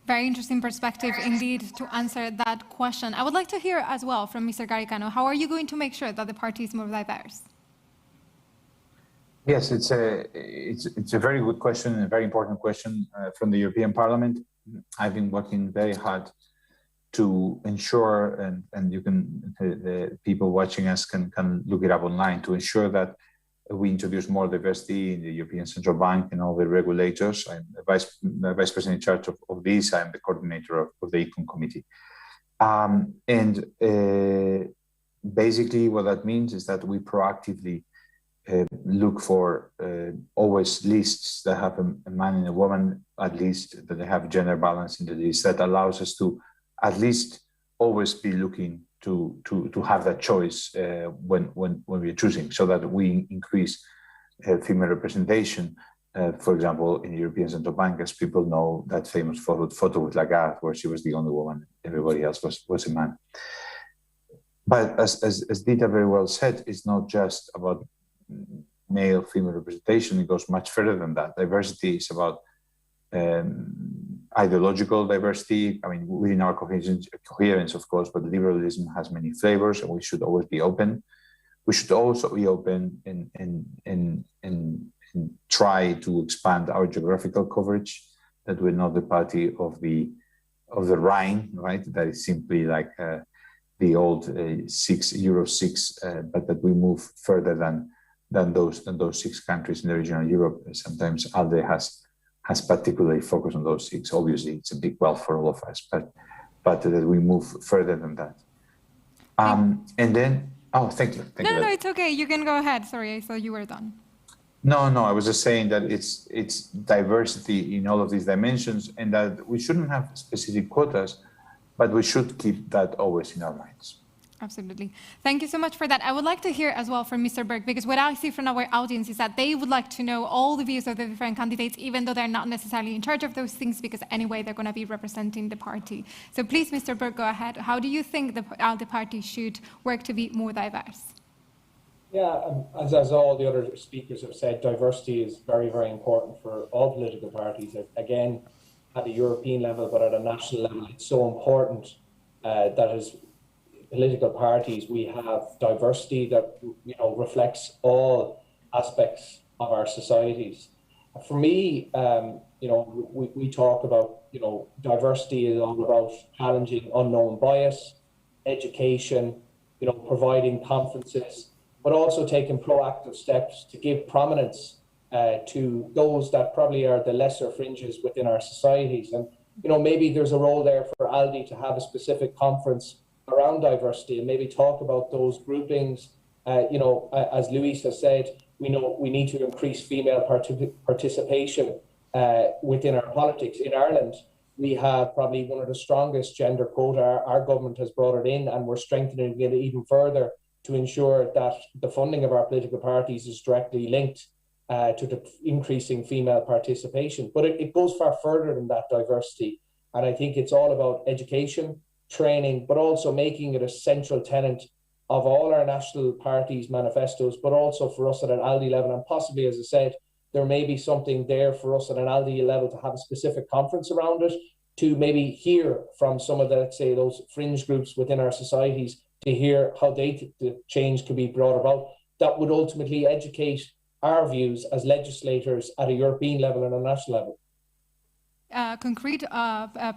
Very interesting perspective indeed to answer that question. I would like to hear as well from Mr. Garicano, how are you going to make sure that the party is more diverse? Yes, it's a very good question, a very important question from the European Parliament. I've been working very hard to ensure, and you can, the people watching us can look it up online, to ensure that we introduce more diversity in the European Central Bank and all the regulators. I'm the vice president in charge of this. I'm the coordinator of the Econ Committee. Basically what that means is that we proactively look for always lists that have a man and a woman, at least that they have gender balance in the list. That allows us to at least always be looking to have that choice when we're choosing, so that we increase female representation. For example, in the European Central Bank, as people know, that famous photo with Lagarde, where she was the only woman, everybody else was a man. But as Dita very well said, it's not just about male-female representation. It goes much further than that. Diversity is about ideological diversity. I mean, within our coherence, of course, but liberalism has many flavors, and we should always be open. We should also be open and try to expand our geographical coverage. That we're not the party of the Rhine, right? That is simply like the old Euro 6, but that we move further than those 6 countries in the region of Europe. Sometimes ALDE has particularly focused on those 6. Obviously, it's a big wealth for all of us, but that we move further than that. And then, thank you. No, it's okay. You can go ahead. Sorry, I thought you were done. No, I was just saying that it's diversity in all of these dimensions, and that we shouldn't have specific quotas, but we should keep that always in our minds. Absolutely. Thank you so much for that. I would like to hear as well from Mr. Burke, because what I see from our audience is that they would like to know all the views of the different candidates, even though they're not necessarily in charge of those things, because anyway, they're going to be representing the party. So please, Mr. Burke, go ahead. How do you think the ALDE party should work to be more diverse? Yeah, as all the other speakers have said, diversity is very, very important for all political parties. Again, at the European level, but at a national level, it's so important that as political parties we have diversity that reflects all aspects of our societies. For me, we talk about diversity is all about challenging unknown bias, education, providing conferences, but also taking proactive steps to give prominence to those that probably are the lesser fringes within our societies. And maybe there's a role there for ALDE to have a specific conference around diversity and maybe talk about those groupings. As Luis has said, we need to increase female participation within our politics. In Ireland, we have probably one of the strongest gender quota. Our government has brought it in, and we're strengthening it even further to ensure that the funding of our political parties is directly linked to the increasing female participation. But it goes far further than that diversity. And I think it's all about education, training, but also making it a central tenet of all our national parties' manifestos, but also for us at an ALDE level. And possibly, as I said, there may be something there for us at an ALDE level to have a specific conference around it, to maybe hear from some of the, let's say, those fringe groups within our societies, to hear how the change could be brought about. That would ultimately educate our views as legislators at a European level and a national level. Concrete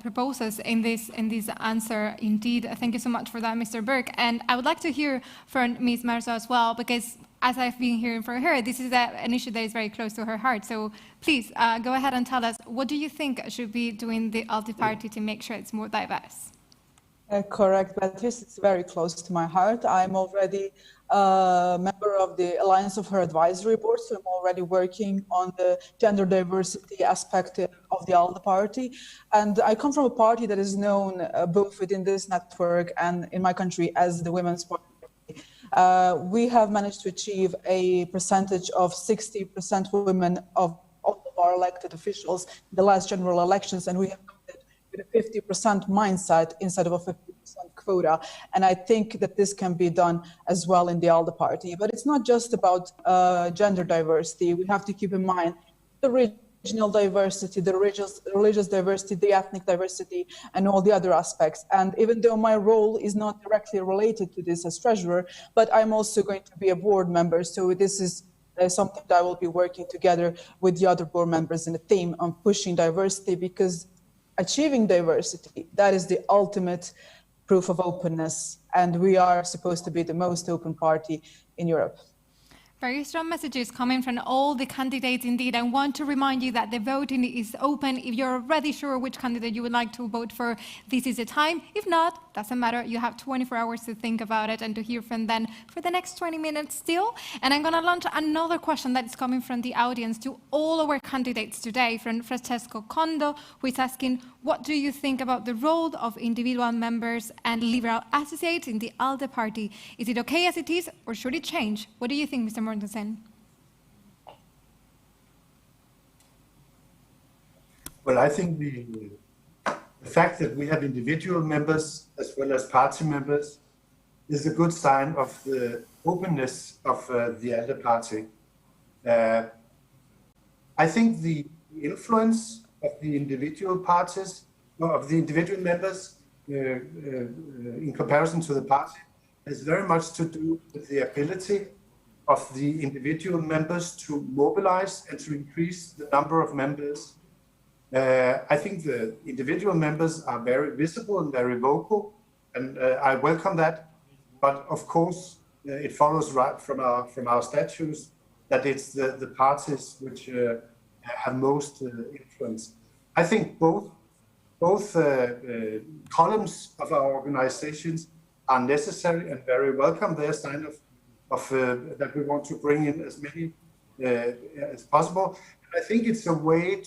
proposals in this answer, indeed. Thank you so much for that, Mr. Burke. And I would like to hear from Ms. Mršo as well, because as I've been hearing from her, this is an issue that is very close to her heart. So please go ahead and tell us, what do you think should be doing the ALDE party to make sure it's more diverse? Correct, Beatriz. It's very close to my heart. I'm already a member of the Alliance of Her Advisory Board, so I'm already working on the gender diversity aspect of the ALDE party. And I come from a party that is known both within this network and in my country as the Women's Party. We have managed to achieve a percentage of 60% women of all of our elected officials in the last general elections, and we have with a 50% mindset instead of a 50% quota. And I think that this can be done as well in the ALDE party. But it's not just about gender diversity. We have to keep in mind the regional diversity, the religious diversity, the ethnic diversity, and all the other aspects. And even though my role is not directly related to this as treasurer, but I'm also going to be a board member. So this is something that I will be working together with the other board members in a theme on pushing diversity, because achieving diversity, that is the ultimate proof of openness, and we are supposed to be the most open party in Europe. Very strong messages coming from all the candidates indeed. I want to remind you that the voting is open. If you're already sure which candidate you would like to vote for, this is the time. If not, doesn't matter. You have 24 hours to think about it and to hear from them for the next 20 minutes still. And I'm going to launch another question that is coming from the audience to all our candidates today, from Francesco Condo, who is asking, what do you think about the role of individual members and liberal associates in the ALDE party? Is it okay as it is, or should it change? What do you think, Mr. Mortensen? Well, I think the fact that we have individual members as well as party members is a good sign of the openness of the ALDE party. I think the influence of the individual parties, of the individual members in comparison to the party, has very much to do with the ability of the individual members to mobilize and to increase the number of members. I think the individual members are very visible and very vocal, and I welcome that. But of course, it follows right from our statutes that it's the parties which have most influence. I think both columns of our organizations are necessary and very welcome. They're a sign of that we want to bring in as many as possible. I think it's a way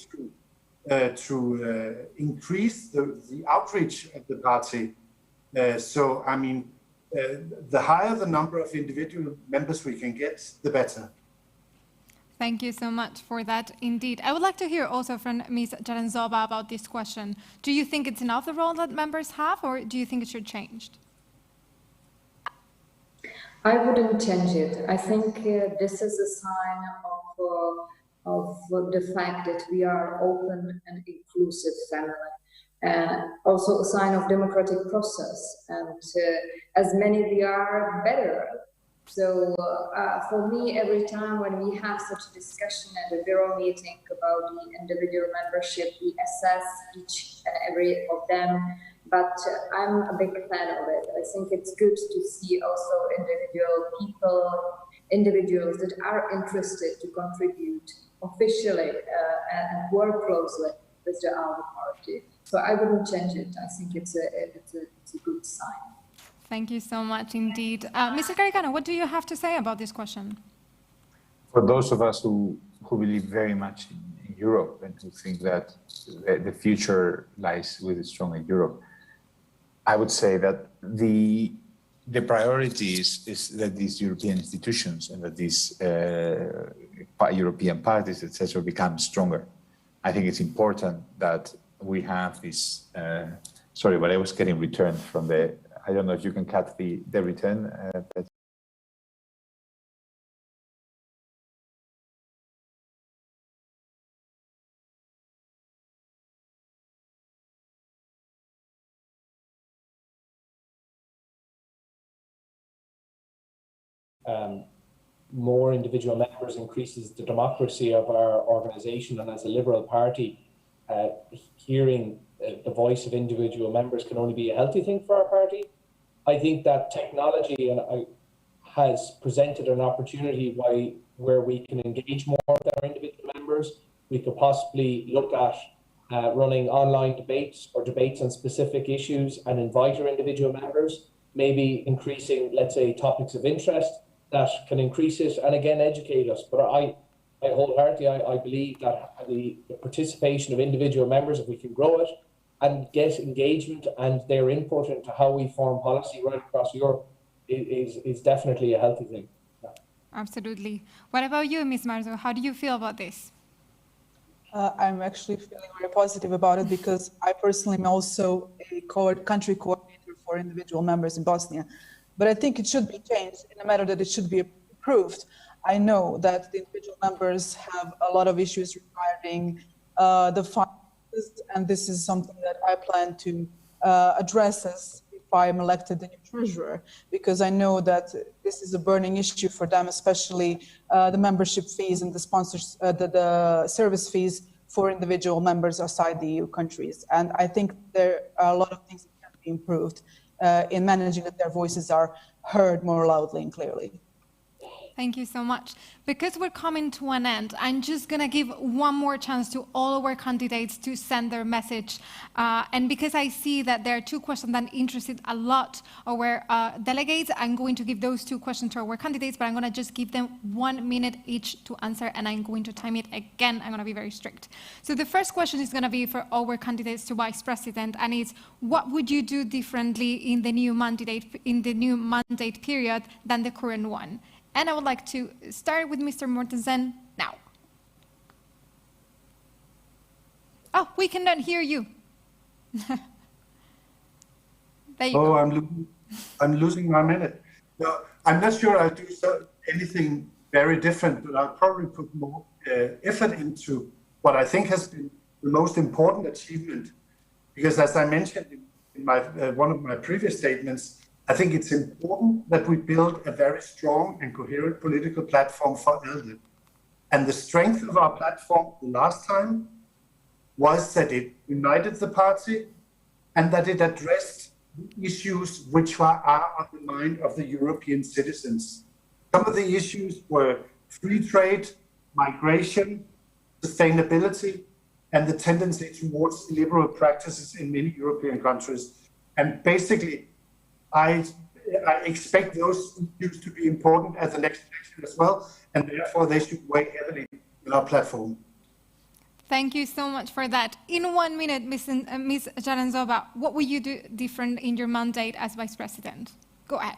to increase the outreach of the party. So, I mean, the higher the number of individual members we can get, the better. Thank you so much for that, indeed. I would like to hear also from Ms. Charanzová about this question. Do you think it's enough the role that members have, or do you think it should change? I wouldn't change it. I think this is a sign of the fact that we are open and inclusive family. Also a sign of democratic process, and as many we are, better. So for me, every time when we have such a discussion at a bureau meeting about the individual membership, we assess each and every of them. But I'm a big fan of it. I think it's good to see also individuals that are interested to contribute officially and work closely with the ALDE party. So I wouldn't change it. I think it's a good sign. Thank you so much indeed. Mr. Garicano, what do you have to say about this question? For those of us who believe very much in Europe and who think that the future lies with strong in Europe, I would say that the priority is that these European institutions and that these European parties, etc., become stronger. I think it's important that we have this. Sorry, but I was getting returned from the. I don't know if you can cut the return. More individual members increases the democracy of our organization, and as a Liberal Party, hearing the voice of individual members can only be a healthy thing for our party. I think that technology has presented an opportunity where we can engage more with our individual members. We could possibly look at running online debates or debates on specific issues and invite our individual members, maybe increasing, let's say, topics of interest that can increase it and again educate us. But I wholeheartedly, I believe that the participation of individual members, if we can grow it and get engagement and their input into how we form policy right across Europe, is definitely a healthy thing. Yeah. Absolutely. What about you, Ms. Mršo? How do you feel about this? I'm actually feeling very positive about it because I personally am also a country coordinator for individual members in Bosnia. But I think it should be changed in a matter that it should be approved. I know that the individual members have a lot of issues regarding the finances, and this is something that I plan to address if I'm elected the new treasurer, because I know that this is a burning issue for them, especially the membership fees and the sponsors, the service fees for individual members outside the EU countries. And I think there are a lot of things that can be improved in managing that their voices are heard more loudly and clearly. Thank you so much. Because we're coming to an end, I'm just going to give one more chance to all of our candidates to send their message. And because I see that there are two questions that interested a lot our delegates, I'm going to give those two questions to our candidates, but I'm going to just give them 1 minute each to answer, and I'm going to time it again. I'm going to be very strict. So the first question is going to be for our candidates to vice president, and it's, what would you do differently in the new mandate period than the current one? And I would like to start with Mr. Mortensen now. Oh, we cannot hear you. There you go. I'm losing my minute. No, I'm not sure I'll do anything very different, but I'll probably put more effort into what I think has been the most important achievement. Because as I mentioned in one of my previous statements, I think it's important that we build a very strong and coherent political platform for ALDE. And the strength of our platform the last time was that it united the party and that it addressed issues which are on the mind of the European citizens. Some of the issues were free trade, migration, sustainability, and the tendency towards liberal practices in many European countries. And basically, I expect those issues to be important at the next election as well, and therefore they should weigh heavily in our platform. Thank you so much for that. In 1 minute, Ms. Charanzová, what will you do different in your mandate as vice president? Go ahead.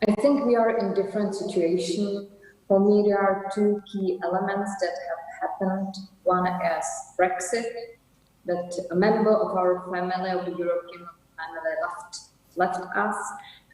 I think we are in different situations. For me, there are two key elements that have happened. One is Brexit, that a member of our family, of the European family, left us,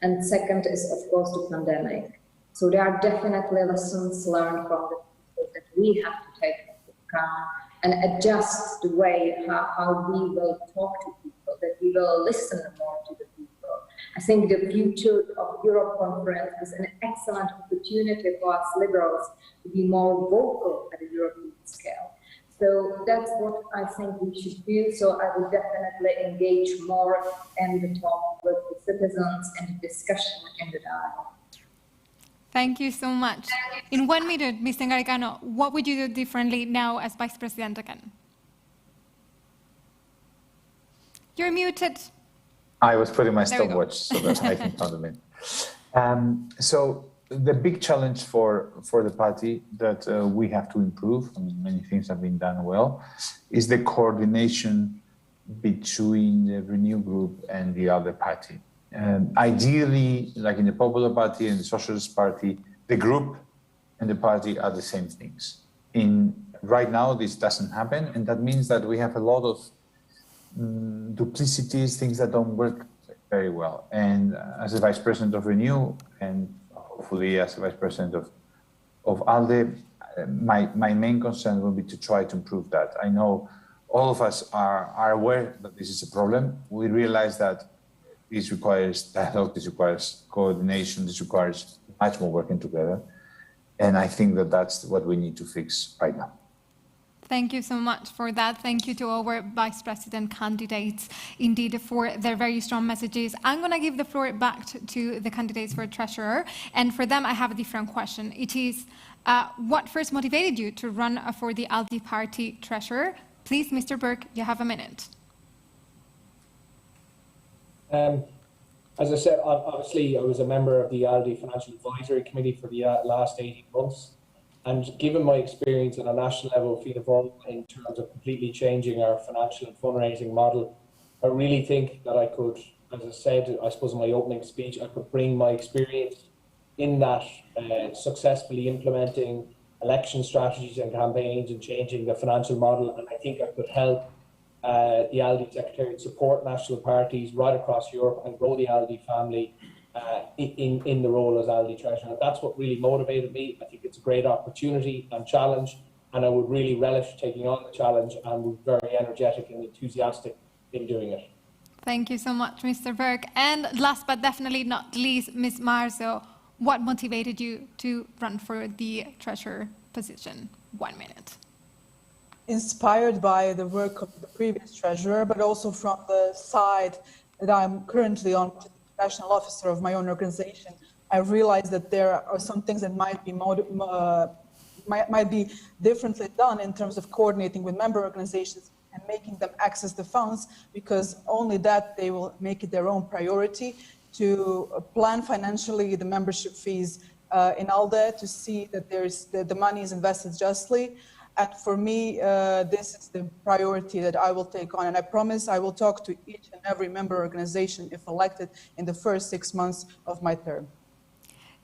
and second is, of course, the pandemic. So there are definitely lessons learned from the people that we have to take into account, and adjust the way how we will talk to people, that we will listen more to the people. I think the Future of Europe conference is an excellent opportunity for us liberals to be more vocal at a European scale. So that's what I think we should do. So I would definitely engage more in the talk with the citizens and the discussion and the dialogue. Thank you so much. In 1 minute, Mr. Garicano, what would you do differently now as Vice President again? You're muted. I was putting my stopwatch so that I can count them in. So the big challenge for the party that we have to improve, I mean, many things have been done well, is the coordination between the Renew group and the ALDE party. Ideally, like in the Popular Party and the Socialist Party, the group and the party are the same things. Right now, this doesn't happen, and that means that we have a lot of duplicities, things that don't work very well. And as a Vice President of Renew, and hopefully as a Vice President of ALDE, my main concern will be to try to improve that. I know all of us are aware that this is a problem. We realize that this requires dialogue, this requires coordination, this requires much more working together. And I think that that's what we need to fix right now. Thank you so much for that. Thank you to our Vice President candidates, indeed, for their very strong messages. I'm going to give the floor back to the candidates for Treasurer. And for them, I have a different question. It is, what first motivated you to run for the ALDE party Treasurer? Please, Mr. Burke, you have a minute. As I said, obviously, I was a member of the ALDE Financial Advisory Committee for the last 18 months. And given my experience at a national level, being involved in terms of completely changing our financial and fundraising model, I really think that I could, as I said, I suppose in my opening speech, I could bring my experience in that successfully implementing election strategies and campaigns and changing the financial model. And I think I could help the ALDE Secretariat support national parties right across Europe and grow the ALDE family in the role as ALDE Treasurer. And that's what really motivated me. I think it's a great opportunity and challenge, and I would really relish taking on the challenge and was very energetic and enthusiastic in doing it. Thank you so much, Mr. Burke. And last but definitely not least, Ms. Mršo, what motivated you to run for the Treasurer position? 1 minute. Inspired by the work of the previous Treasurer, but also from the side that I'm currently on, national officer of my own organization, I realized that there are some things that might be differently done in terms of coordinating with member organizations and making them access the funds, because only that they will make it their own priority to plan financially the membership fees in ALDE, to see that the money is invested justly. And for me, this is the priority that I will take on. And I promise I will talk to each and every member organization if elected in the first 6 months of my term.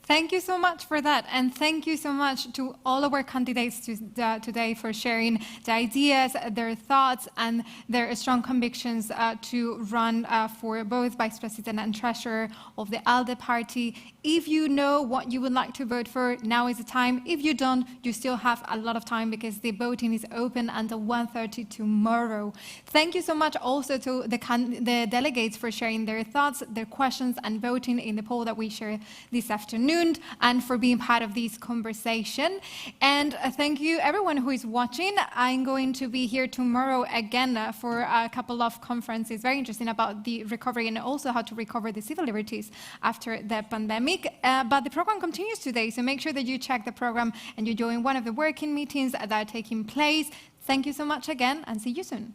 Thank you so much for that. And thank you so much to all of our candidates today for sharing the ideas, their thoughts, and their strong convictions to run for both Vice President and Treasurer of the ALDE party. If you know what you would like to vote for, now is the time. If you don't, you still have a lot of time because the voting is open until 1:30 tomorrow. Thank you so much also to the delegates for sharing their thoughts, their questions, and voting in the poll that we shared this afternoon, and for being part of this conversation. And thank you everyone who is watching. I'm going to be here tomorrow again for a couple of conferences, very interesting, about the recovery and also how to recover the civil liberties after the pandemic. But the program continues today, so make sure that you check the program and you join one of the working meetings that are taking place. Thank you so much again, and see you soon.